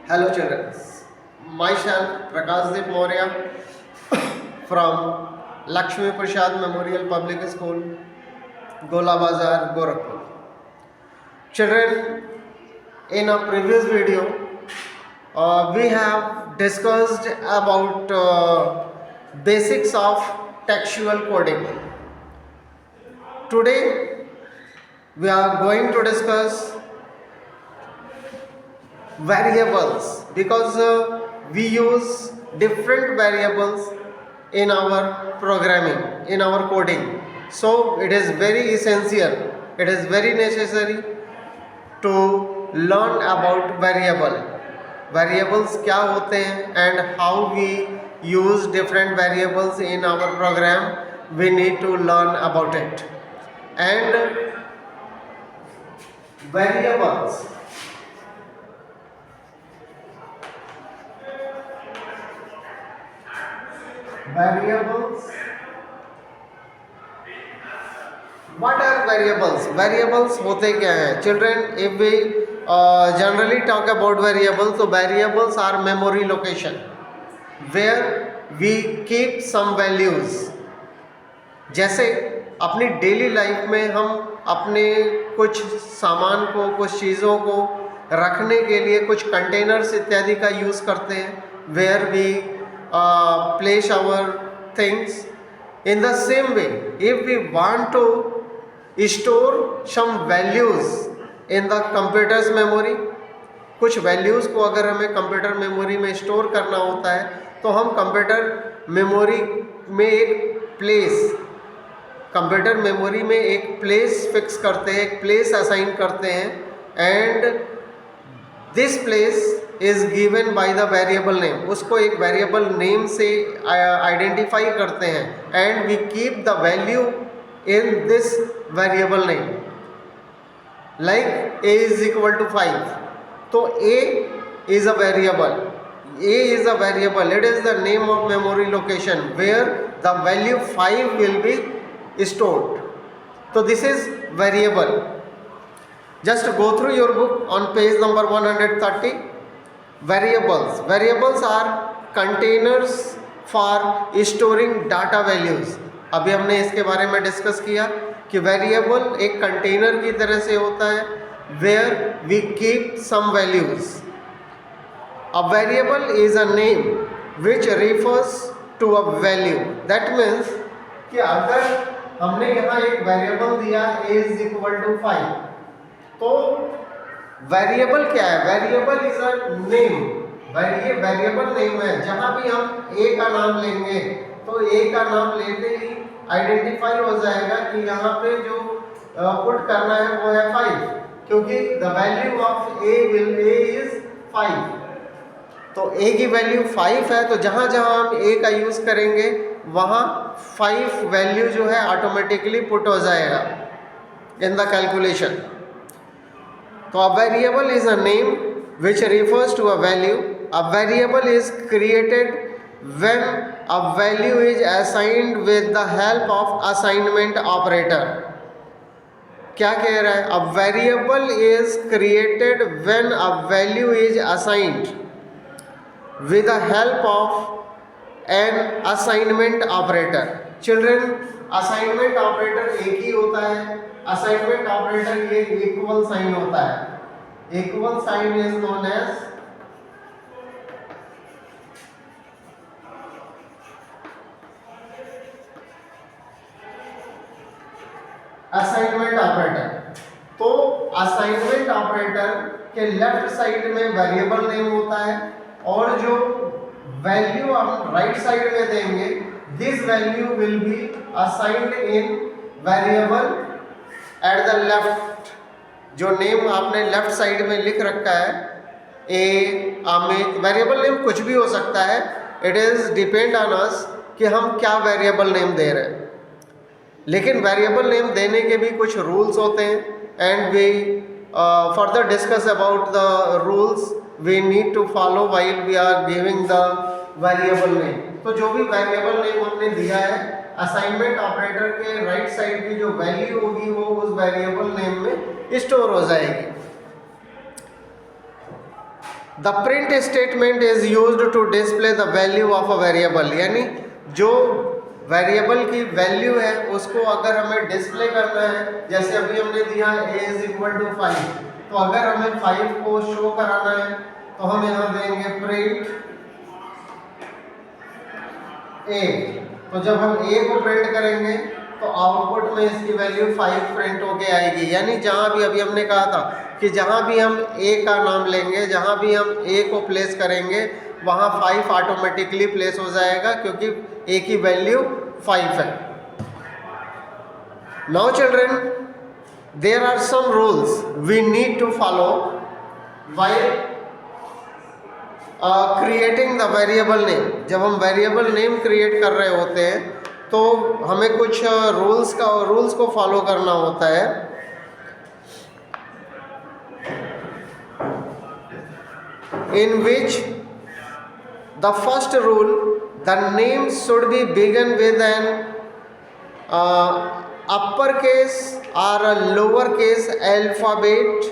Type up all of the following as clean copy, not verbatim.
Hello children, myself Prakashdeep Maurya from Lakshmi Prasad Memorial Public School, Gola Bazar, Gorakhpur. Children, in a previous video, we have discussed about basics of textual coding. Today, we are going to discuss variables because we use different variables in our programming, in our coding. So it is very essential, it is very necessary to learn about variables क्या होते हैं and how we use different variables in our program. We need to learn about it. And variables, what are variables होते क्या हैं children? If we generally talk about variables, so variables are memory location where we keep some values. जैसे अपनी daily life में हम अपने कुछ सामान को, कुछ चीज़ों को रखने के लिए कुछ कंटेनर्स इत्यादि का यूज़ करते हैं, where we place our things. In the same way, if we want to store some values in the computer's memory, कुछ वैल्यूज़ को अगर हमें कंप्यूटर मेमोरी में स्टोर करना होता है तो हम कंप्यूटर मेमोरी में एक प्लेस फिक्स करते हैं, एक प्लेस असाइन करते हैं, and this place is given by the variable name. उसको एक वेरिएबल नेम से आइडेंटिफाई करते हैं and we keep the value in this variable name. Like a is equal to 5, तो a is a variable. It is the name of memory location where the value 5 will be stored. So this is variable. Just go through your book on page number 130. Variables are containers for storing data values. अभी हमने इसके बारे में discuss किया कि variable एक container की तरह से होता है where we keep some values. A variable is a name which refers to a value. That means कि अगर हमने यहाँ एक वेरिएबल दिया a is equal to 5, तो वेरिएबल क्या है? Variable is a name. ये वेरिएबल नेम है. जहाँ भी हम a का नाम लेंगे तो a का नाम लेते ही आइडेंटिफाई हो जाएगा कि यहाँ पे जो पुट करना है वो है 5, क्योंकि the value of a is 5. तो a की वैल्यू 5 है, तो जहाँ जहाँ हम a का यूज़ करेंगे वहाँ 5 वैल्यू जो है ऑटोमेटिकली पुट हो जाएगा इन द कैलकुलेशन. तो a variable is a name which refers to a value. A variable is created when a value is assigned with the help of assignment operator. क्या कह रहा है? A variable is created when a value is assigned with the help of an assignment operator. Children, assignment operator एक ही होता है. Assignment operator ये equal sign होता है. Equal sign is known as assignment operator. तो असाइनमेंट ऑपरेटर के left side में वेरिएबल नेम होता है और जो वैल्यू हम राइट साइड में देंगे, this value will be assigned in variable at the left. जो नेम आपने लेफ्ट साइड में लिख रखा है, ए अमित, वेरिएबल नेम कुछ भी हो सकता है. इट इज़ डिपेंड ऑन अस कि हम क्या वेरिएबल नेम दे रहे हैं. लेकिन वेरिएबल नेम देने के भी कुछ रूल्स होते हैं and we further discuss about the rules we need to follow while we are giving the variable name. तो जो भी वेरिएबल नेम हमने दिया है, असाइनमेंट ऑपरेटर के राइट साइड की जो वैल्यू होगी वो उस वेरिएबल नेम में स्टोर हो जाएगी. The print statement is used to display the value of a variable, यानी जो वेरिएबल की वैल्यू है उसको अगर हमें डिस्प्ले करना है, जैसे अभी हमने दिया a इज इक्वल टू 5, तो अगर हमें 5 को शो कराना है तो हम यहाँ देंगे प्रिंट a। तो जब हम a को प्रिंट करेंगे तो आउटपुट में इसकी वैल्यू 5 प्रिंट होके आएगी, यानी जहाँ भी अभी हमने कहा था कि जहाँ भी हम a का नाम लेंगे, जहाँ भी हम a को प्लेस करेंगे वहाँ 5 ऑटोमेटिकली प्लेस हो जाएगा, क्योंकि a की वैल्यू 5 है। Now children, there are some rules we need to follow while creating the variable name. जब हम वेरिएबल नेम क्रिएट कर रहे होते हैं तो हमें कुछ रूल्स को फॉलो करना होता है। In which the first rule, the name should be begin with an uppercase or a lowercase alphabet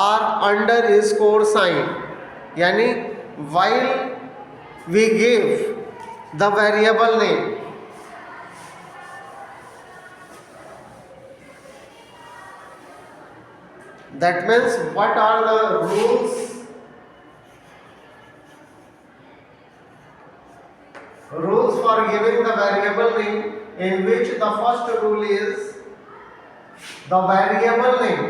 or underscore sign, यानी while we give the variable name, that means what are the rules for giving the variable name, in which the first rule is the variable name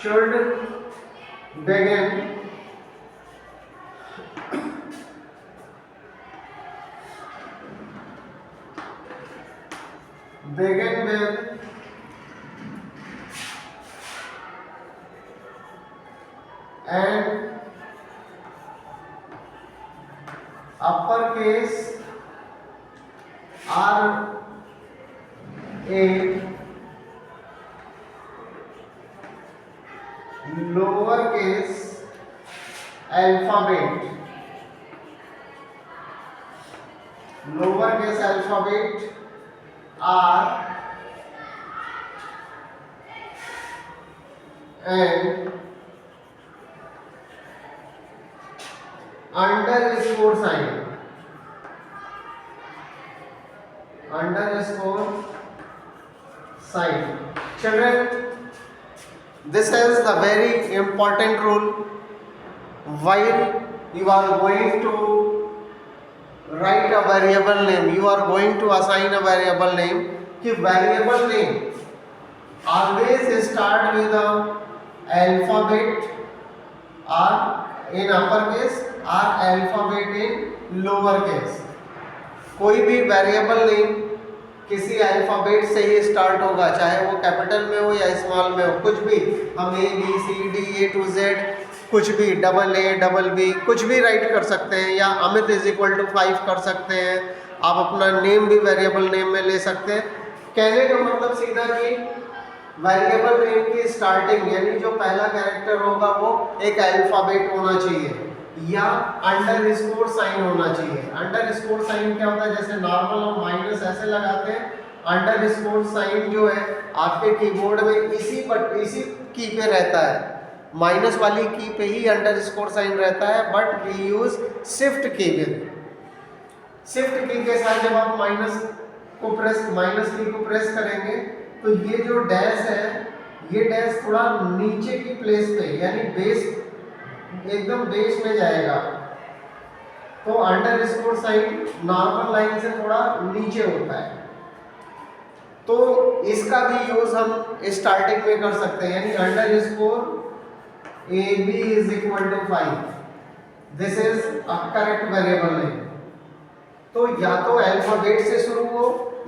should begin with an uppercase or a lowercase alphabet R and underscore sign. Children, this is the very important rule while you are going to write a variable name, you are going to assign a variable name, कि variable name always start with the alphabet or in uppercase or alphabet in lowercase। कोई भी variable name किसी alphabet से ही start होगा, चाहे वो capital में हो या स्मॉल में हो, कुछ भी हम A B C D A to Z कुछ भी AA कुछ भी राइट कर सकते हैं, या अमित इज इक्वल टू 5 कर सकते हैं। आप अपना नेम भी वेरिएबल नेम में ले सकते हैं। कहने का मतलब सीधा कि वेरिएबल नेम की स्टार्टिंग यानी जो पहला कैरेक्टर होगा वो एक अल्फाबेट होना चाहिए या अंडरस्कोर साइन होना चाहिए। अंडरस्कोर साइन क्या होता है, जैसे नॉर्मल हम माइनस ऐसे लगाते हैं, अंडरस्कोर साइन जो है आपके कीबोर्ड में इसी की पे रहता है, माइनस वाली की पे ही अंडरस्कोर साइन रहता है, बट वी यूज शिफ्ट की विद। शिफ्ट की के साथ जब आप माइनस की को प्रेस करेंगे तो ये जो डैश है ये डैश थोड़ा नीचे की प्लेस पे यानी बेस एकदम बेस में जाएगा, तो अंडरस्कोर साइन नॉर्मल लाइन से थोड़ा नीचे होता है। तो इसका भी यूज हम स्टार्टिंग में कर सकते हैं, यानी underscore AB is equal to 5, this is a correct variable name। तो या तो अल्फाबेट से शुरू हो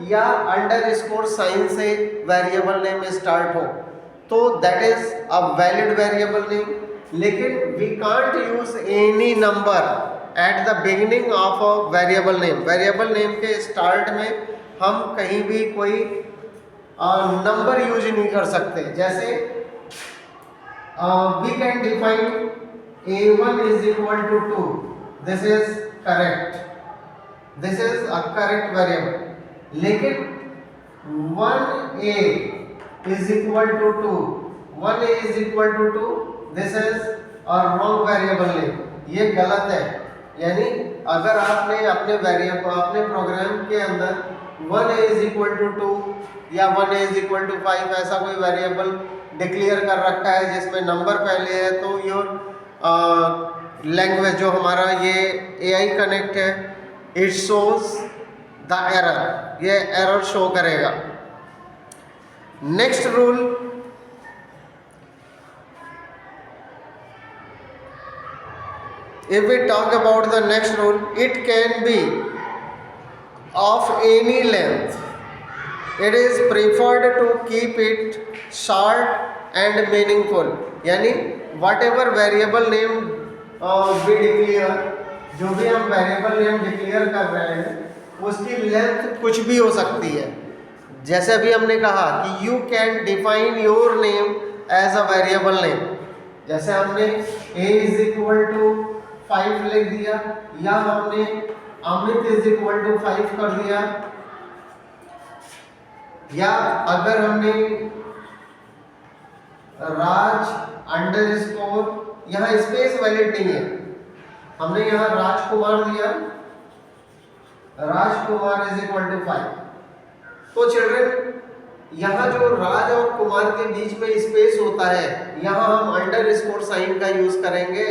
या अंडरस्कोर साइन से वेरिएबल नेम स्टार्ट हो, तो that is a valid variable name. लेकिन we can't use any number at the beginning of a variable name. Variable name के स्टार्ट में हम कहीं भी कोई नंबर यूज नहीं कर सकते। जैसे we can define A1 is equal to 2. This is correct. This is a correct variable. लेकिन 1a is equal to 2. 1a is equal to 2. This is a wrong variable name. ये गलत है. यानी अगर आपने अपने वेरिएबल अपने प्रोग्राम के अंदर 1a is equal to 2 या 1a is equal to 5 ऐसा कोई वेरिएबल डिक्लेयर कर रखा है जिसमें नंबर पहले है, तो योर लैंग्वेज जो हमारा ये AI कनेक्ट है, इट शोज द एरर, ये एरर शो करेगा. Next rule, if we talk about the next rule, it can be of any length. It is preferred to keep it short and meaningful. यानी whatever variable name we declare, जो भी हम variable name declare कर रहे हैं उसकी length कुछ भी हो सकती है. जैसे अभी हमने कहा कि you can define your name as a variable name. जैसे हमने a इज इक्वल टू 5 लिख दिया, या हमने अमित इज इक्वल टू 5 कर दिया, या अगर हमने राज अंडरस्कोर, यहाँ स्पेस वैलिड नहीं है, हमने यहाँ राजकुमार दिया, राजकुमार इज इक्वल टू 5. तो चिल्ड्रन यहाँ जो राज और कुमार के बीच में स्पेस होता है, यहाँ हम अंडर स्कोर साइन का यूज करेंगे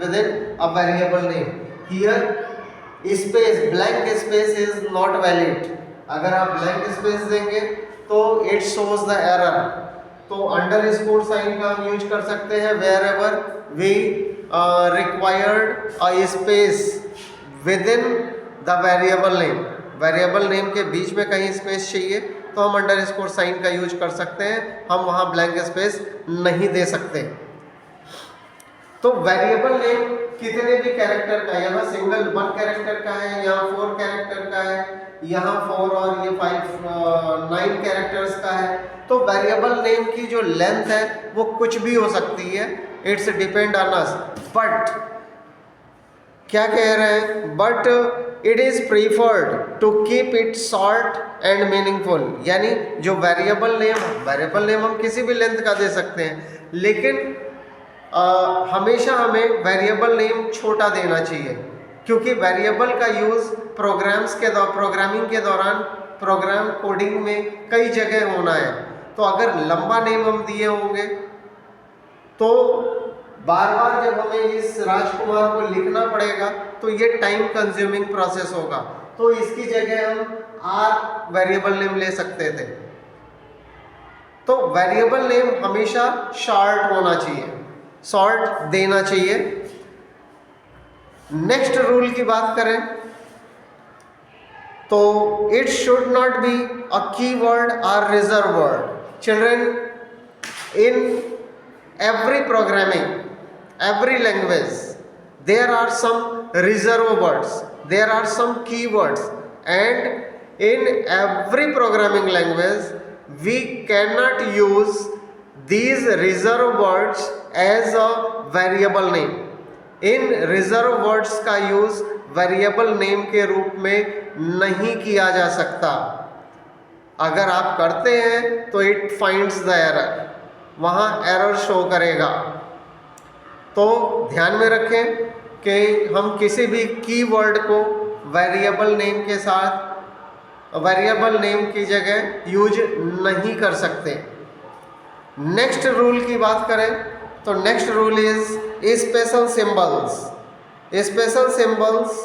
within a variable name. Here space, blank space is not valid. अगर आप ब्लैंक स्पेस देंगे तो इट शोज द एरर. तो अंडर स्कोर साइन का हम यूज कर सकते हैं wherever we required a space within the variable name. Variable name के बीच में कहीं स्पेस चाहिए तो हम अंडर स्कोर साइन का यूज कर सकते हैं, हम वहाँ ब्लैंक स्पेस नहीं दे सकते. तो वेरिएबल नेम कितने भी कैरेक्टर का, यहाँ सिंगल 1 कैरेक्टर का है, यहाँ 4 कैरेक्टर का है, यहाँ 4 और ये 9 कैरेक्टर्स का है. तो वेरिएबल नेम की जो लेंथ है वो कुछ भी हो सकती है. It's depend on us. But क्या कह रहे हैं, but it is preferred to keep it short and meaningful. यानी जो वेरिएबल नेम हम किसी भी लेंथ का दे सकते हैं, लेकिन हमेशा हमें वेरिएबल नेम छोटा देना चाहिए, क्योंकि वेरिएबल का यूज़ प्रोग्रामिंग के दौरान प्रोग्राम कोडिंग में कई जगह होना है. तो अगर लंबा नेम हम दिए होंगे तो बार बार जब हमें इस राजकुमार को लिखना पड़ेगा तो ये टाइम कंज्यूमिंग प्रोसेस होगा. तो इसकी जगह हम आर वेरिएबल नेम ले सकते थे. तो वेरिएबल नेम हमेशा शॉर्ट होना चाहिए, शॉर्ट देना चाहिए. नेक्स्ट रूल की बात करें तो it should not be a keyword और reserve word. Children, in every programming, every language, there are some reserve words, there are some keywords, and in every programming language we cannot use these reserve words as a variable name. In reserve words का use variable name के रूप में नहीं किया जा सकता. अगर आप करते हैं तो it finds the error, वहाँ एरर शो करेगा. तो ध्यान में रखें कि हम किसी भी कीवर्ड को वेरिएबल नेम के साथ वेरिएबल नेम की जगह यूज नहीं कर सकते. नेक्स्ट रूल की बात करें तो next rule is special symbols. Special symbols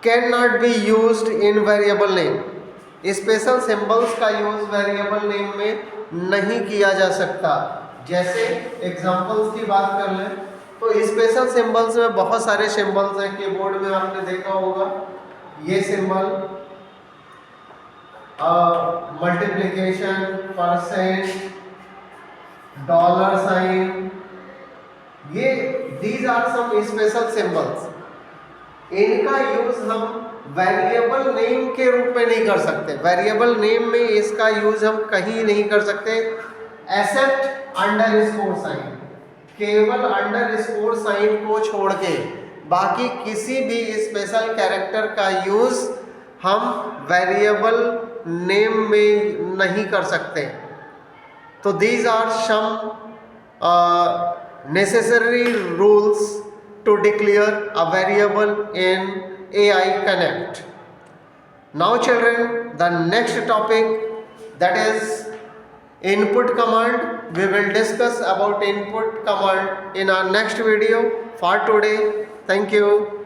can not be used in variable name. Special symbols का यूज वेरिएबल नेम में नहीं किया जा सकता. जैसे एग्जांपल्स की बात कर लें तो स्पेशल सिंबल्स में बहुत सारे सिंबल्स हैं. कीबोर्ड में आपने देखा होगा ये symbol, multiplication, percent, dollar sign, ये these are some special symbols. इनका यूज हम वेरिएबल नेम के रूप में नहीं कर सकते. वेरिएबल नेम में इसका यूज हम कहीं नहीं कर सकते एक्सेप्ट अंडरस्कोर साइन. केवल अंडरस्कोर साइन को छोड़ के बाकी किसी भी स्पेशल कैरेक्टर का यूज हम वेरिएबल नेम में नहीं कर सकते। तो these are some necessary rules to declare a variable in AI Connect. Now children, the next topic, that is input command. We will discuss about input command in our next video. For today, thank you.